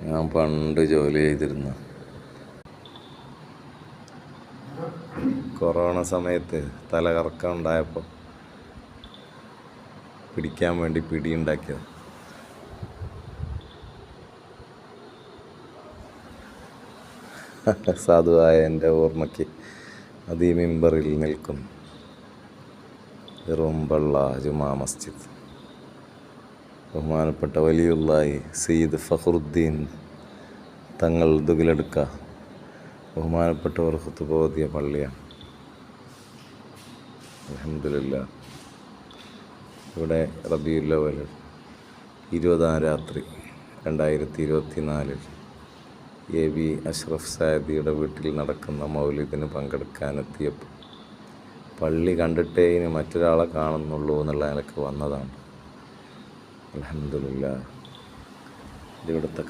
ഞാൻ പണ്ട് ജോലി ചെയ്തിരുന്ന കൊറോണ സമയത്ത് തലകറക്കം ഉണ്ടായപ്പോൾ പിടിക്കാൻ വേണ്ടി പിടിയുണ്ടാക്കിയത്. സാധുവായ എൻ്റെ ഓർമ്മയ്ക്ക് അത് ഈ മിമ്പറിൽ നിൽക്കുന്നു. ഇറുമ്പള്ള ജുമാ മസ്ജിദ്. ബഹുമാനപ്പെട്ട വലിയുള്ളാഹി സയ്യിദ് ഫഖറുദ്ദീൻ തങ്ങൾ ദുഗിലെടുക്ക ബഹുമാനപ്പെട്ടവർ ഖുതുബ ഓതിയ പള്ളിയാണ്. അൽഹംദുലില്ലാഹ്. ഇവിടെ റബീഉൽ അവ്വൽ 20 രാത്രി 2024 AB അഷ്റഫ് സാദിയുടെ വീട്ടിൽ നടക്കുന്ന മൗലിദിന് പങ്കെടുക്കാനെത്തിയപ്പോൾ പള്ളി കണ്ടിട്ടേ ഇനി മറ്റൊരാളെ കാണുന്നുള്ളൂ എന്നുള്ള നിലക്ക് വന്നതാണ്. അൽഹംദുലില്ലാഹ്. ഇവിടുത്തെ